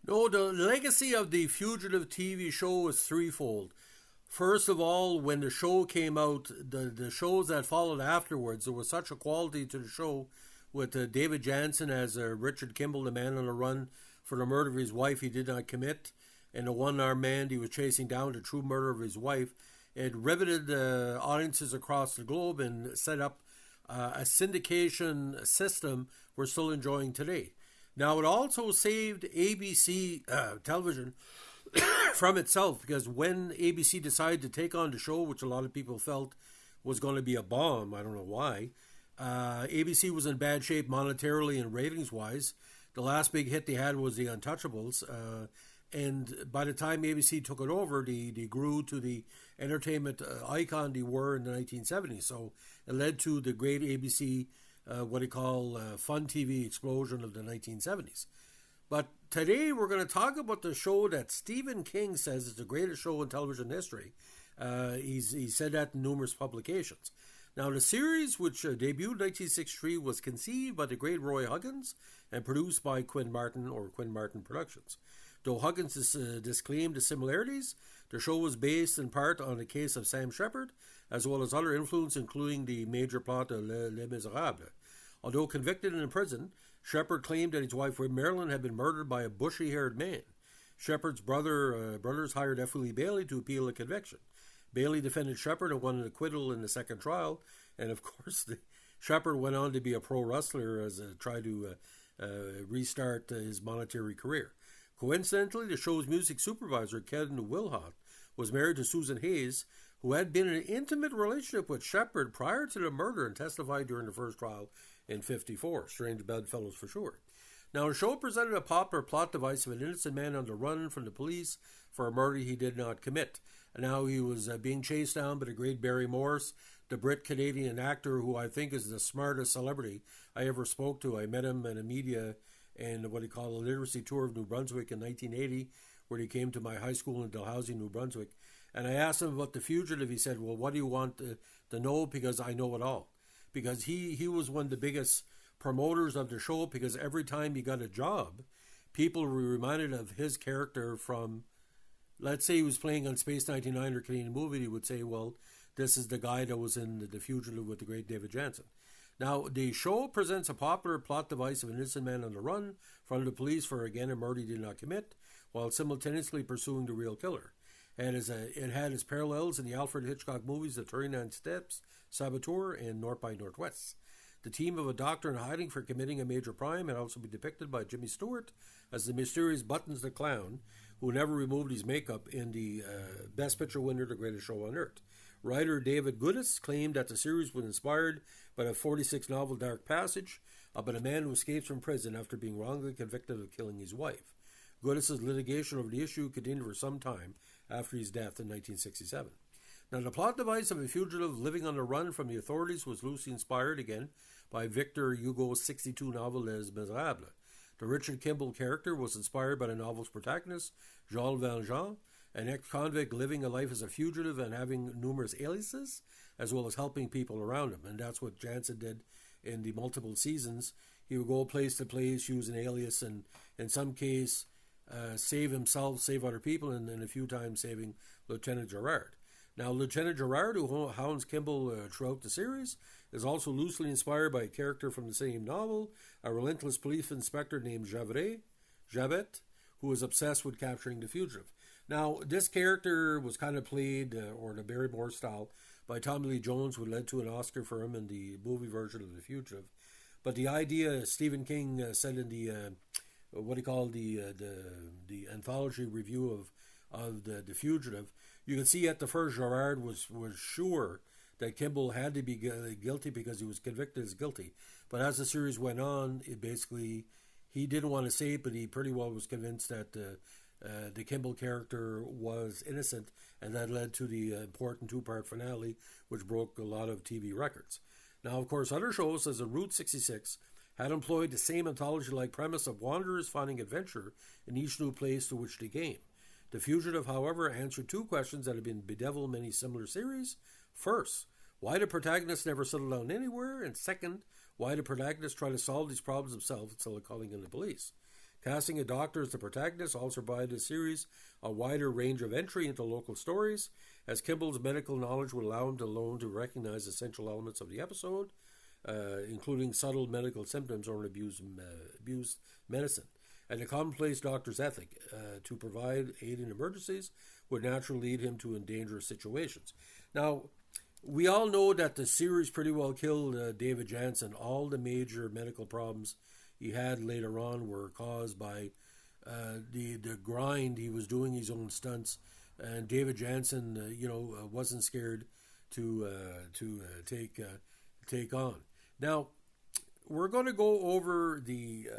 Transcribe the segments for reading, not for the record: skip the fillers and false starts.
No, the legacy of the Fugitive TV show is threefold. First of all, when the show came out, the shows that followed afterwards, there was such a quality to the show with David Janssen as Richard Kimble, the man on the run for the murder of his wife he did not commit, and the one-armed man he was chasing down, the true murder of his wife. It riveted audiences across the globe and set up a syndication system we're still enjoying today. Now, it also saved ABC television from itself because when ABC decided to take on the show, which a lot of people felt was going to be a bomb, I don't know why, ABC was in bad shape monetarily and ratings wise. The last big hit they had was The Untouchables. And by the time ABC took it over, they grew to the entertainment icon they were in the 1970s. So it led to the great ABC, what they call fun TV explosion of the 1970s. But today we're going to talk about the show that Stephen King says is the greatest show in television history. He said that in numerous publications. Now, the series, which debuted in 1963, was conceived by the great Roy Huggins and produced by Quinn Martin or Quinn Martin Productions. Though Huggins disclaimed the similarities, the show was based in part on the case of Sam Shepard, as well as other influence, including the major plot of Les Miserables. Although convicted and imprisoned, Shepard claimed that his wife Marilyn had been murdered by a bushy-haired man. Shepard's brothers hired F. Lee Bailey to appeal the conviction. Bailey defended Shepard and won an acquittal in the second trial, and of course, Shepard went on to be a pro wrestler as tried to restart his monetary career. Coincidentally, the show's music supervisor, Ken Wilhot, was married to Susan Hayes, who had been in an intimate relationship with Shepard prior to the murder and testified during the first trial in '54. Strange bedfellows for sure. Now, the show presented a popular plot device of an innocent man on the run from the police for a murder he did not commit. And now he was being chased down by the great Barry Morse, the Brit-Canadian actor who I think is the smartest celebrity I ever spoke to. I met him in a media and what he called a literacy tour of New Brunswick in 1980, where he came to my high school in Dalhousie, New Brunswick. And I asked him about The Fugitive. He said, well, what do you want to know? Because I know it all. Because he was one of the biggest promoters of the show, because every time he got a job, people were reminded of his character from, let's say he was playing on Space 99 or Canadian Movie, he would say, well, this is the guy that was in The Fugitive with the great David Janssen. Now, the show presents a popular plot device of an innocent man on the run from the police for, again, a murder he did not commit, while simultaneously pursuing the real killer. And it had its parallels in the Alfred Hitchcock movies The 39 Steps, Saboteur, and North by Northwest. The team of a doctor in hiding for committing a major crime had also been depicted by Jimmy Stewart as the mysterious Buttons the Clown, who never removed his makeup in the Best Picture winner, The Greatest Show on Earth. Writer David Goodis claimed that the series was inspired by the 46 novel Dark Passage about a man who escapes from prison after being wrongly convicted of killing his wife. Goodis' litigation over the issue continued for some time after his death in 1967. Now, the plot device of a fugitive living on the run from the authorities was loosely inspired, again, by Victor Hugo's 62 novel Les Miserables. The Richard Kimble character was inspired by the novel's protagonist, Jean Valjean, an ex-convict living a life as a fugitive and having numerous aliases, as well as helping people around him. And that's what Janssen did in the multiple seasons. He would go place to place, use an alias, and in some case, save himself, save other people, and a few times saving Lieutenant Gerard. Now, Lieutenant Gerard, who hounds Kimble throughout the series, is also loosely inspired by a character from the same novel, a relentless police inspector named Javette, who is obsessed with capturing the fugitive. Now, this character was kind of played, or the Barry Morse style, by Tommy Lee Jones, who led to an Oscar for him in the movie version of The Fugitive. But the idea, Stephen King said in the what he called the anthology review of the Fugitive, you can see at the first Gerard was sure that Kimble had to be guilty because he was convicted as guilty. But as the series went on, it basically, he didn't want to say it, but he pretty well was convinced that the Kimble character was innocent, and that led to the important two-part finale, which broke a lot of TV records. Now, of course, other shows, as Route 66, had employed the same anthology-like premise of wanderers finding adventure in each new place to which they came. The Fugitive, however, answered two questions that have been bedeviled many similar series. First, why do protagonists never settle down anywhere? And second, why do protagonists try to solve these problems themselves instead of calling in the police? Casting a doctor as the protagonist also provided the series a wider range of entry into local stories, as Kimble's medical knowledge would allow him to recognize essential elements of the episode, including subtle medical symptoms or abused medicine. And the commonplace doctor's ethic to provide aid in emergencies would naturally lead him to dangerous situations. Now, we all know that the series pretty well killed David Janssen. All the major medical problems he had later on were caused by the grind. He was doing his own stunts, and David Janssen, wasn't scared to take on. Now, we're going to go over the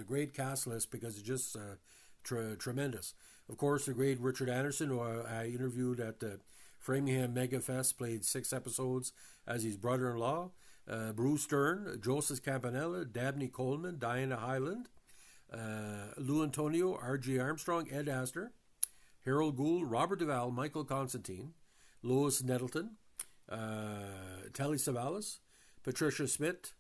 great cast list because it's just tremendous. Of course, the great Richard Anderson, who I interviewed at the Framingham Mega Fest, played 6 episodes as his brother-in-law. Bruce Dern, Joseph Campanella, Dabney Coleman, Diana Hyland, Lou Antonio, R.G. Armstrong, Ed Asner, Harold Gould, Robert Duvall, Michael Constantine, Lois Nettleton, Telly Savalas, Patricia Smith,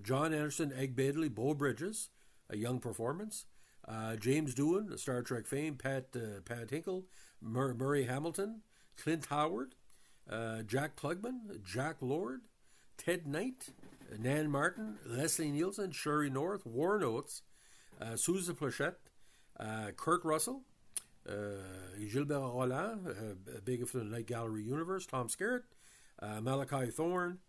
John Anderson, Egg Badley, Bo Bridges, a young performance, James Doohan, Star Trek fame, Pat Hinkle, Murray Hamilton, Clint Howard, Jack Klugman, Jack Lord, Ted Knight, Nan Martin, Leslie Nielsen, Sherry North, Warren Oates, Susan Plachette, Kurt Russell, Gilbert Roland, big for the Night Gallery universe, Tom Skerritt, Malachi Thorne,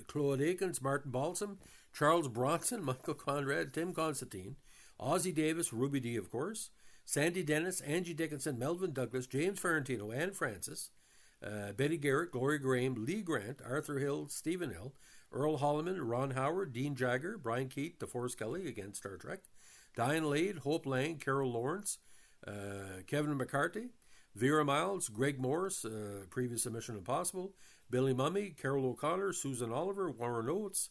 Claude Akins, Martin Balsam, Charles Bronson, Michael Conrad, Tim Constantine, Ozzie Davis, Ruby Dee, of course, Sandy Dennis, Angie Dickinson, Melvin Douglas, James Ferrantino, Anne Francis, Betty Garrett, Gloria Graham, Lee Grant, Arthur Hill, Stephen Hill, Earl Holliman, Ron Howard, Dean Jagger, Brian Keat, DeForest Kelly, again Star Trek, Diane Lade, Hope Lang, Carol Lawrence, Kevin McCarthy, Vera Miles, Greg Morris, previous Mission Impossible, Billy Mummy, Carol O'Connor, Susan Oliver, Warren Oates,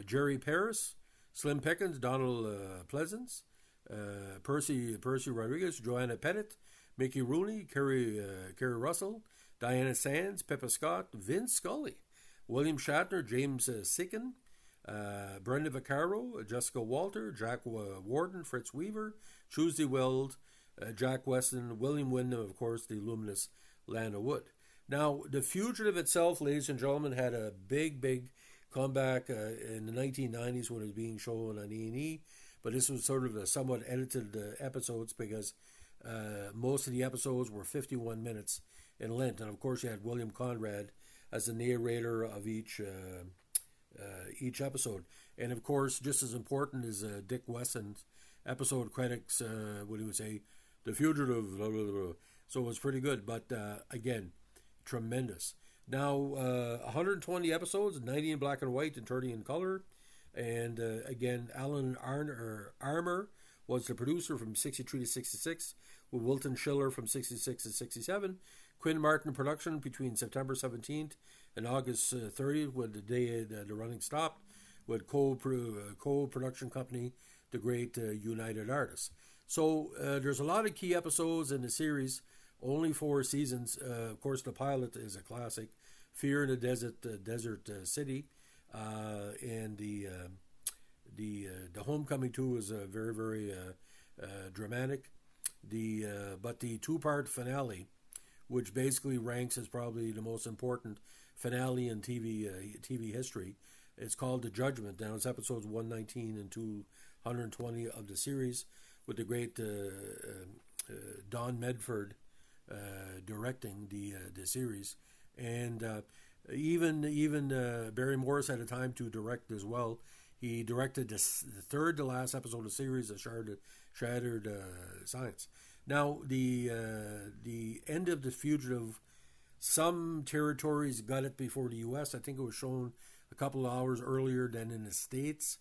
Jerry Paris, Slim Pickens, Donald Pleasance, Percy Rodriguez, Joanna Pettit, Mickey Rooney, Kerry Russell, Diana Sands, Pippa Scott, Vince Scully, William Shatner, James Sicken, Brenda Vaccaro, Jessica Walter, Jack Warden, Fritz Weaver, Tuesday Weld, Jack Weston, William Wyndham, of course, the luminous Lana Wood. Now, The Fugitive itself, ladies and gentlemen, had a big comeback in the 1990s when it was being shown on E&E, but this was sort of a somewhat edited episodes because most of the episodes were 51 minutes in length, and of course you had William Conrad as the narrator of each episode. And of course, just as important is Dick Wesson's episode credits, what he would say, The Fugitive, blah, blah, blah. So it was pretty good, but again, tremendous. Now, 120 episodes, 90 in black and white and 30 in color. And again, Alan Armour was the producer from 63 to 66, with Wilton Schiller from 66 to 67. Quinn Martin production between September 17th and August 30th, when the day the running stopped, with co-production company, the great United Artists. So there's a lot of key episodes in the series, only 4 seasons. Of course, the pilot is a classic, Fear in a Desert City, and the Homecoming 2 is very dramatic. But the 2-part finale, which basically ranks as probably the most important finale in TV history, it's called The Judgment. Now it's episodes 119 and 220 of the series, with the great Don Medford directing the series, and even Barry Morse had a time to direct as well. He directed the third to last episode of the series, The Shattered Science. Now, the end of The Fugitive, some territories got it before the U.S. I think it was shown a couple of hours earlier than in the States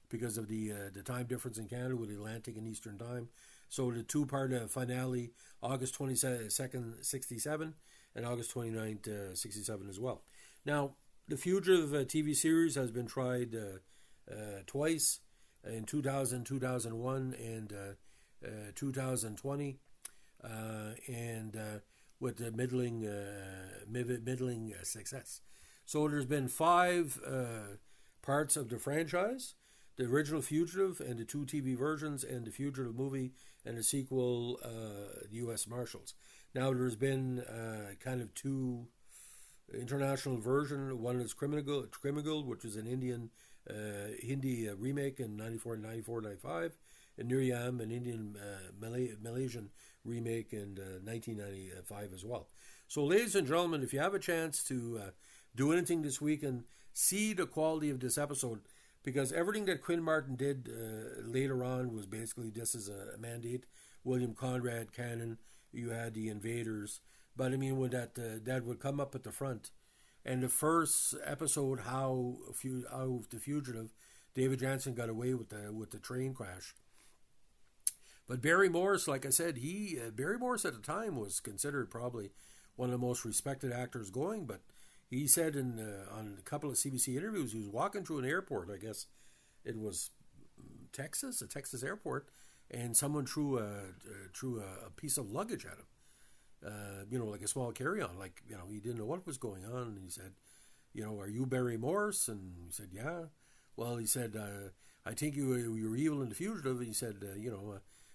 because of the time difference in Canada with Atlantic and Eastern time. So the 2-part finale, August 22nd, 67, and August 29th, 67 as well. Now, The Fugitive TV series has been tried twice, in 2000, 2001, and 2020, and with the middling success. So there's been 5 parts of the franchise. the original Fugitive and the two TV versions, and the Fugitive movie and the sequel, the U.S. Marshals. Now there's been kind of two international version. One is Kimble, which is an Indian Hindi remake in 94, 95, and Niryam, an Indian Malaysian remake in 1995 as well. So, ladies and gentlemen, if you have a chance to do anything this week and see the quality of this episode, because everything that Quinn Martin did later on was basically this is a mandate. William Conrad canon, you had the Invaders, but I mean when that would come up at the front, and the first episode how the Fugitive, David Janssen got away with the train crash. But Barry Morse, like I said, Barry Morse at the time was considered probably one of the most respected actors going, but he said on a couple of CBC interviews, he was walking through an airport, I guess it was a Texas airport, and someone threw a piece of luggage at him, like a small carry-on, he didn't know what was going on, and he said, are you Barry Morse? And he said, yeah. Well, he said, I think you were evil in The Fugitive, and he said,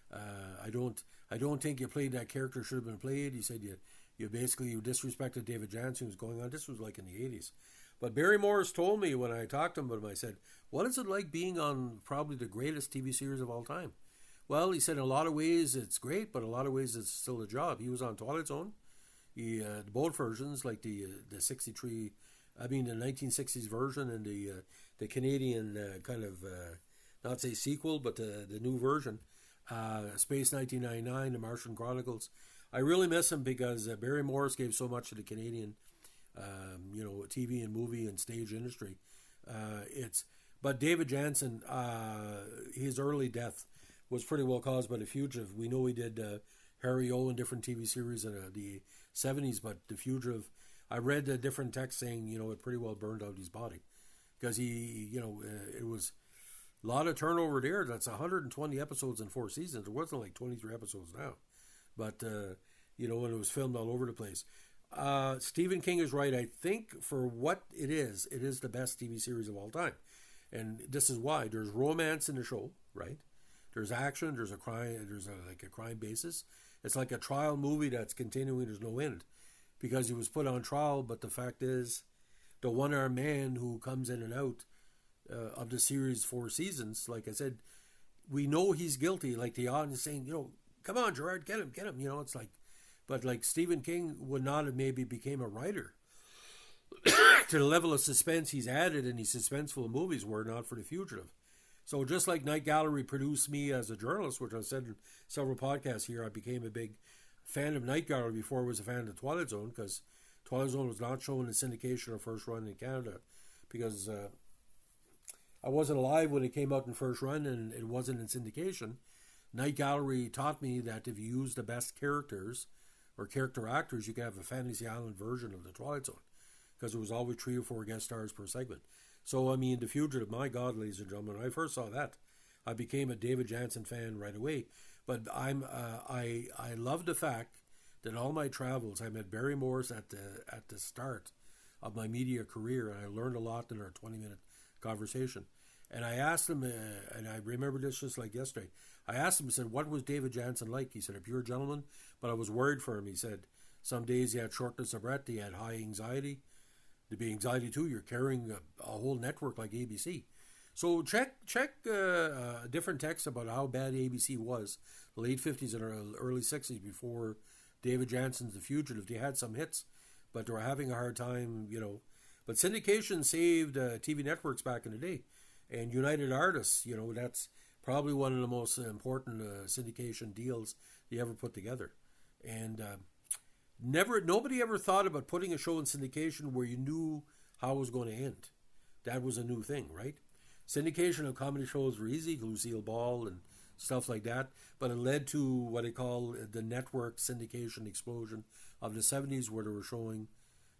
I don't think you played that character should have been played. He said you disrespected David Janssen, who was going on. This was like in the 80s. But Barry Morse told me when I talked to him about him, I said, what is it like being on probably the greatest TV series of all time? Well, he said in a lot of ways it's great, but in a lot of ways it's still a job. He was on Twilight Zone. Both versions, like the 1960s version and the Canadian kind of, not say sequel, but the new version. Space 1999, The Martian Chronicles. I really miss him because Barry Morse gave so much to the Canadian, TV and movie and stage industry. But David Janssen, his early death was pretty well caused by The Fugitive. We know he did Harry O in different TV series in the 70s, but The Fugitive, I read a different text saying, it pretty well burned out his body because it was a lot of turnover there. That's 120 episodes in 4 seasons. It wasn't like 23 episodes now. But, and it was filmed all over the place. Stephen King is right. I think for what it is the best TV series of all time. And this is why. There's romance in the show, right? There's action. There's a crime. There's a crime basis. It's like a trial movie that's continuing. There's no end. Because he was put on trial, but the fact is, the one-armed man who comes in and out of the series 4 seasons, like I said, we know he's guilty. Like the audience saying, come on, Gerard, get him. It's like, but like Stephen King would not have maybe became a writer to the level of suspense he's added in these suspenseful movies were not for The Fugitive. So just like Night Gallery produced me as a journalist, which I've said in several podcasts here, I became a big fan of Night Gallery before I was a fan of the Twilight Zone, because Twilight Zone was not shown in syndication or first run in Canada, because I wasn't alive when it came out in first run and it wasn't in syndication. Night Gallery taught me that if you use the best characters or character actors, you can have a Fantasy Island version of the Twilight Zone, because it was always 3 or 4 guest stars per segment. So, I mean, The Fugitive, my God, ladies and gentlemen, when I first saw that, I became a David Janssen fan right away. But I love the fact that all my travels, I met Barry Morse at the start of my media career, and I learned a lot in our 20-minute conversation. And I asked him, and I remember this just like yesterday, I asked him, I said, what was David Janssen like? He said, a pure gentleman, but I was worried for him. He said, some days he had shortness of breath, he had high anxiety. There'd be anxiety too, you're carrying a whole network like ABC. So check different texts about how bad ABC was, the late 50s and early 60s, before David Janssen's The Fugitive. They had some hits, but they were having a hard time, But syndication saved TV networks back in the day. And United Artists, that's probably one of the most important syndication deals they ever put together. And nobody ever thought about putting a show in syndication where you knew how it was going to end. That was a new thing, right? Syndication of comedy shows were easy, Lucille Ball and stuff like that, but it led to what I call the network syndication explosion of the 70s, where they were showing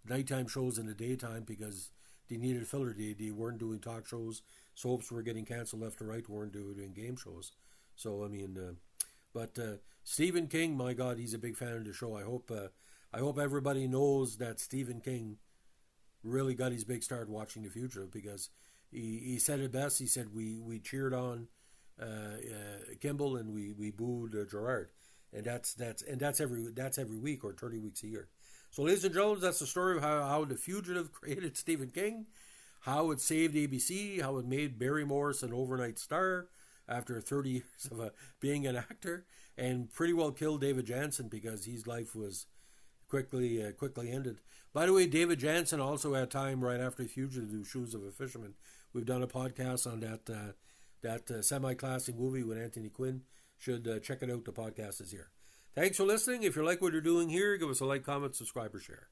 nighttime shows in the daytime because they needed filler. They weren't doing talk shows. Soaps were getting canceled left and right, weren't doing game shows. So, I mean, but Stephen King, my God, he's a big fan of the show. I hope everybody knows that Stephen King really got his big start watching The Fugitive, because he said it best. He said we cheered on Kimble and we booed Gerard, and that's every week or 30 weeks a year. So, ladies and gentlemen, that's the story of how The Fugitive created Stephen King, how it saved ABC, how it made Barry Morse an overnight star after 30 years of being an actor, and pretty well killed David Janssen because his life was quickly ended. By the way, David Janssen also had time right after Fugitive to do Shoes of a Fisherman. We've done a podcast on that semi-classic movie with Anthony Quinn. Should check it out. The podcast is here. Thanks for listening. If you like what you're doing here, give us a like, comment, subscribe, or share.